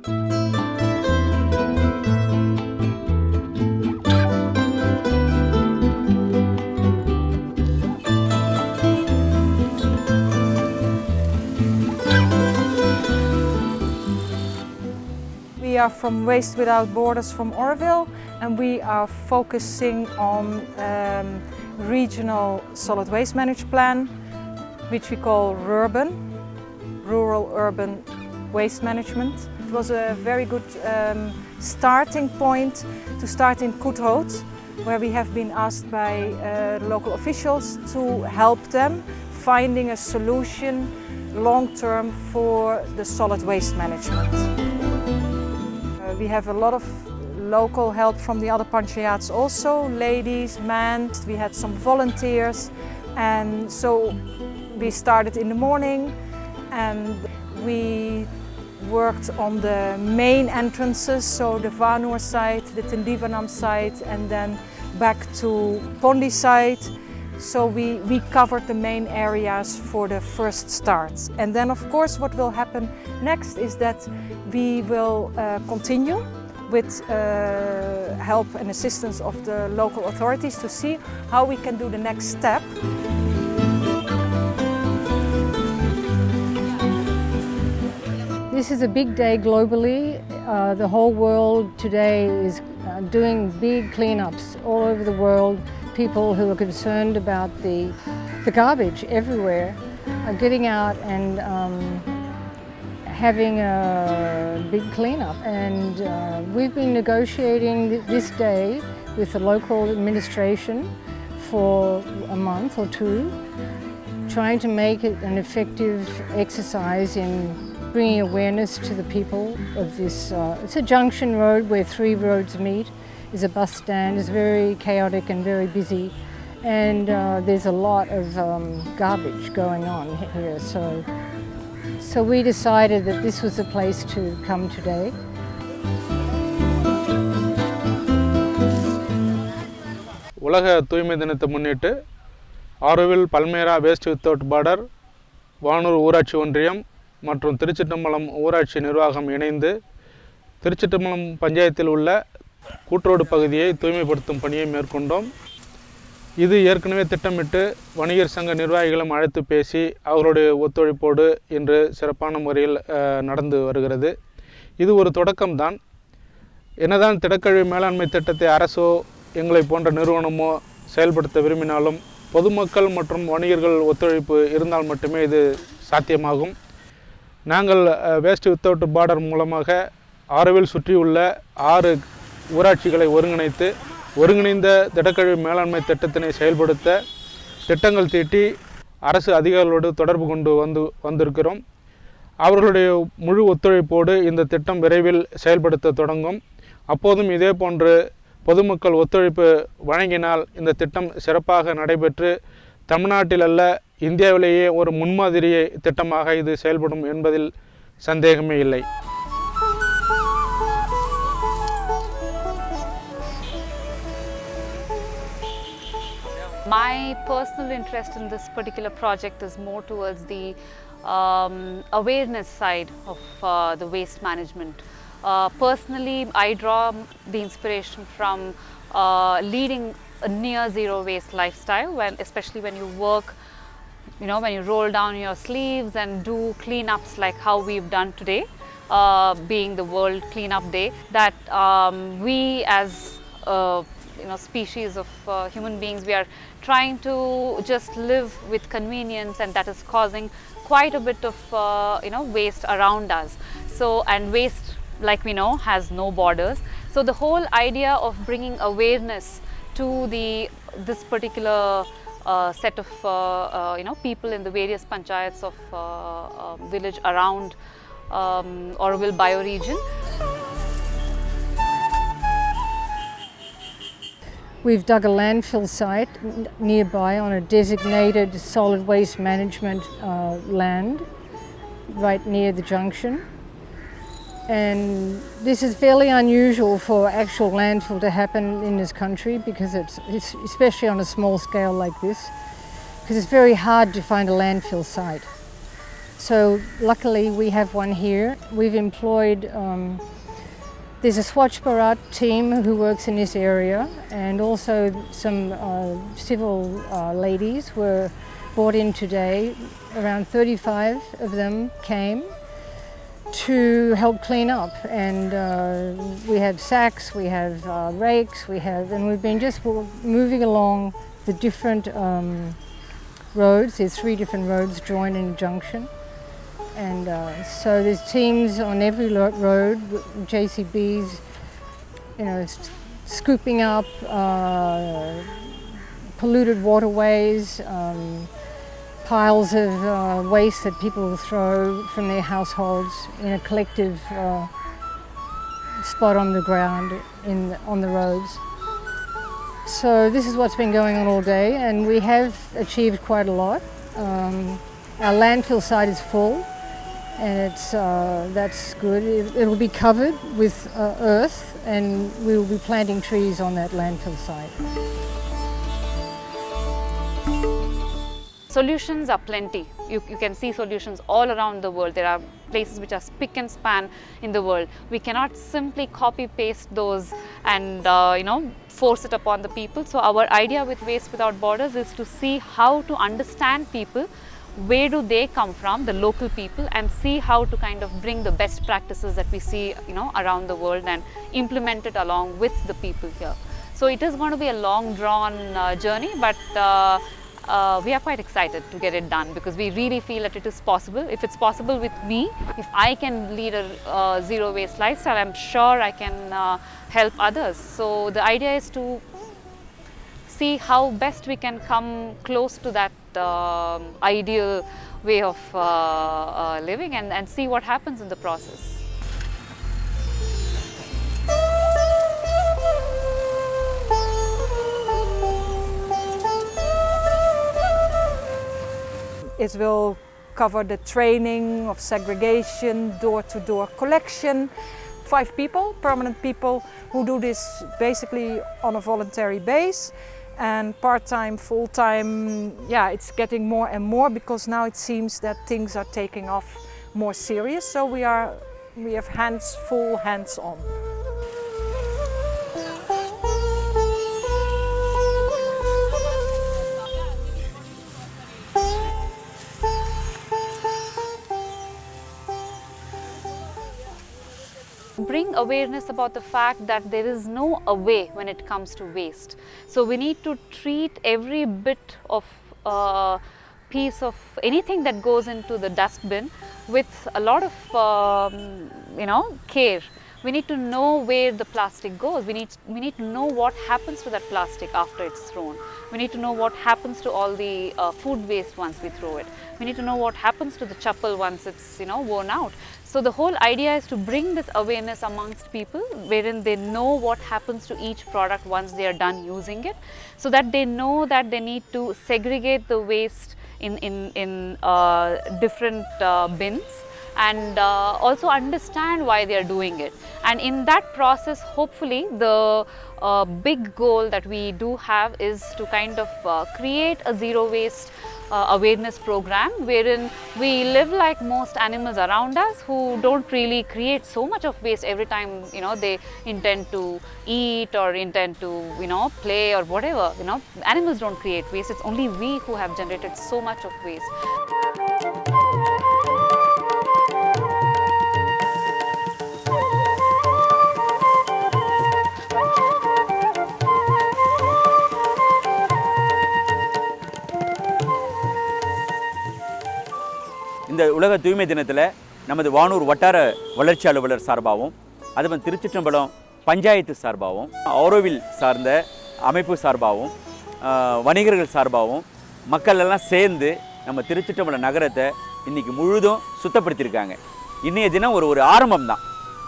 We are from Waste Without Borders from Auroville, and we are focusing on regional solid waste management plan, which we call RURBAN, Rural Urban Waste Management. It was a very good starting point to start in Kootroad, where we have been asked by local officials to help them finding a solution long-term for the solid waste management. We have a lot of local help from the other Panchayats also, ladies, men. We had some volunteers, and so we started in the morning and we worked on the main entrances, so the Vanur side, the Thiruchitrambalam side, and then back to Pondi side. So we covered the main areas for the first start. And then of course what will happen next is that we will continue with help and assistance of the local authorities to see how we can do the next step. This is a big day globally. The whole world today is doing big cleanups all over the world. People who are concerned about the garbage everywhere are getting out and having a big cleanup. And we've been negotiating this day with the local administration for a month or two, trying to make it an effective exercise in bringing awareness to the people of this. It's a junction road where 3 roads meet. There's a bus stand. It's very chaotic and very busy, and there's a lot of garbage going on here. So we decided that this was the place to come today. உலக தூய்மை தினத்தை முன்னிட்டு Auroville palmyra waste without border, Vanur ஊராட்சி ஒன்றியம் மற்றும் திருச்சிற்றம்பலம் ஊராட்சி நிர்வாகம் இணைந்து திருச்சிற்றம்பலம் பஞ்சாயத்தில் உள்ள கூட்ரோடு பகுதியை தூய்மைப்படுத்தும் பணியை மேற்கொண்டோம். இது ஏற்கனவே திட்டமிட்டு வணிகர் சங்க நிர்வாகிகளும் அழைத்து பேசி அவர்களுடைய ஒத்துழைப்போடு இன்று சிறப்பான முறையில் நடந்து வருகிறது. இது ஒரு தொடக்கம்தான். என்னதான் திடக்கழிவு மேலாண்மை திட்டத்தை அரசோ எங்களை போன்ற நிறுவனமோ செயல்படுத்த விரும்பினாலும் பொதுமக்கள் மற்றும் வணிகர்கள் ஒத்துழைப்பு இருந்தால் மட்டுமே இது சாத்தியமாகும். நாங்கள் வேஸ்ட் வித்தவுட் பார்டர் மூலமாக ஆரோவில் சுற்றியுள்ள 6 ஊராட்சிகளை ஒருங்கிணைத்து ஒருங்கிணைந்த திடக்கழிவு மேலாண்மை திட்டத்தினை செயல்படுத்த திட்டங்கள் தீட்டி அரசு அதிகாரிகளோடு தொடர்பு கொண்டு வந்திருக்கிறோம். அவர்களுடைய முழு ஒத்துழைப்போடு இந்த திட்டம் விரைவில் செயல்படுத்த தொடங்கும். அப்போதும் இதே போன்று பொதுமக்கள் ஒத்துழைப்பு வழங்கினால் இந்த திட்டம் சிறப்பாக நடைபெற்று தமிழ்நாட்டில் அல்ல இந்தியாவிலேயே ஒரு முன்மாதிரி திட்டமாக இது செயல்படும் என்பதில் சந்தேகமே இல்லை. My personal interest in this particular project is more towards the awareness side of the waste management. Personally, I draw the inspiration from leading a near zero waste lifestyle, especially when you work, when you roll down your sleeves and do cleanups like how we've done today, being the World Cleanup Day, that we as species of human beings, we are trying to just live with convenience, and that is causing quite a bit of waste around us. So, and waste, like we know, has no borders. So the whole idea of bringing awareness to this particular set of people in the various panchayats of village around Auroville bioregion. We've dug a landfill site nearby on a designated solid waste management land right near the junction. And this is fairly unusual for actual landfill to happen in this country, because it's especially on a small scale like this, because it's very hard to find a landfill site. So luckily we have one here. We've employed, there's a Swachh Bharat team who works in this area, and also some civil ladies were brought in today. Around 35 of them came to help clean up, and we have sacks, we have rakes, and we've been just moving along the different roads. There's 3 different roads joined in a junction, and so there's teams on every road, JCBs, you know, scooping up polluted waterways, piles of waste that people throw from their households in a collective spot on the ground on the roads. So this is what's been going on all day, and we have achieved quite a lot. Our landfill site is full, and that's good. It'll be covered with earth, and we will be planting trees on that landfill site. Solutions are plenty. You can see solutions all around the world. There are places which are spick and span in the world. We cannot simply copy paste those and force it upon the people. So our idea with Waste Without Borders is to see how to understand people, where do they come from, the local people, and see how to kind of bring the best practices that we see around the world and implement it along with the people here. So it is going to be a long drawn journey, but we are quite excited to get it done, because we really feel that it is possible. If it's possible with me, if I can lead a zero waste lifestyle, I'm sure I can help others. So the idea is to see how best we can come close to that ideal way of living, and see what happens in the process. It will cover the training of segregation, door-to-door collection. 5 people, permanent people, who do this basically on a voluntary base, and part-time, full-time. Yeah, it's getting more and more, because now it seems that things are taking off more serious. So we have full hands-on. Bring awareness about the fact that there is no away when it comes to waste. So we need to treat every bit of piece of anything that goes into the dustbin with a lot of care. We need to know where the plastic goes. We need to know what happens to that plastic after it's thrown. We need to know what happens to all the food waste once we throw it. We need to know what happens to the chappal once it's worn out. So the whole idea is to bring this awareness amongst people, wherein they know what happens to each product once they are done using it, so that they know that they need to segregate the waste in different bins, and also understand why they are doing it. And in that process, hopefully the big goal that we do have is to kind of create a zero waste awareness program, wherein we live like most animals around us, who don't really create so much of waste every time they intend to eat or intend to play or whatever. Animals don't create waste. It's only we who have generated so much of waste. இந்த உலக தூய்மை தினத்தில் நமது வானூர் வட்டார வளர்ச்சி அலுவலர் சார்பாகவும், அதுவும் திருச்சிற்றம்பலம் பஞ்சாயத்து சார்பாகவும், ஆரோவில் சார்ந்த அமைப்பு சார்பாகவும், வணிகர்கள் சார்பாகவும் மக்கள் எல்லாம் சேர்ந்து நம்ம திருச்சிற்றம்பலம் நகரத்தை இன்றைக்கி முழுதும் சுத்தப்படுத்தியிருக்காங்க. இன்றைய தினம் ஒரு ஆரம்பம் தான்.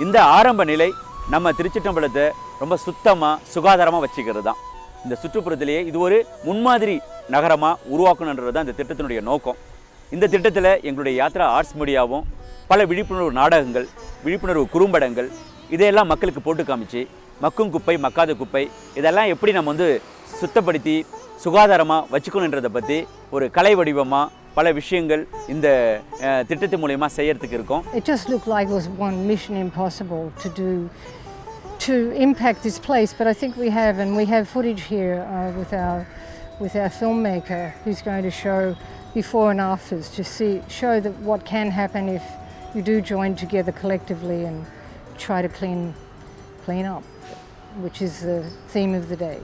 இந்த ஆரம்ப நிலை நம்ம திருச்சிற்றம்பலத்தை ரொம்ப சுத்தமாக சுகாதாரமாக வச்சுக்கிறது தான். இந்த சுற்றுப்புறத்திலேயே இது ஒரு முன்மாதிரி நகரமாக உருவாக்கணுன்றது தான் இந்த திட்டத்தினுடைய நோக்கம். இந்த திட்டத்தில் எங்களுடைய யாத்ரா ஆர்ட்ஸ் மீடியாவும் பல விழிப்புணர்வு நாடகங்கள், விழிப்புணர்வு குறும்படங்கள் இதையெல்லாம் மக்களுக்கு போட்டு காமிச்சு, மக்கும் குப்பை மக்காத குப்பை இதெல்லாம் எப்படி நம்ம சுத்தப்படுத்தி சுகாதாரமாக வச்சுக்கணுன்றதை பற்றி ஒரு கலை வடிவமாக பல விஷயங்கள் இந்த திட்டத்தின் மூலமா செய்யறதுக்கு இருக்கோம். It just looked like it was one mission impossible to impact this place, but I think we have, and we have footage here with our filmmaker who's going to show before and afters to show that what can happen if you do join together collectively and try to clean up, which is the theme of the day.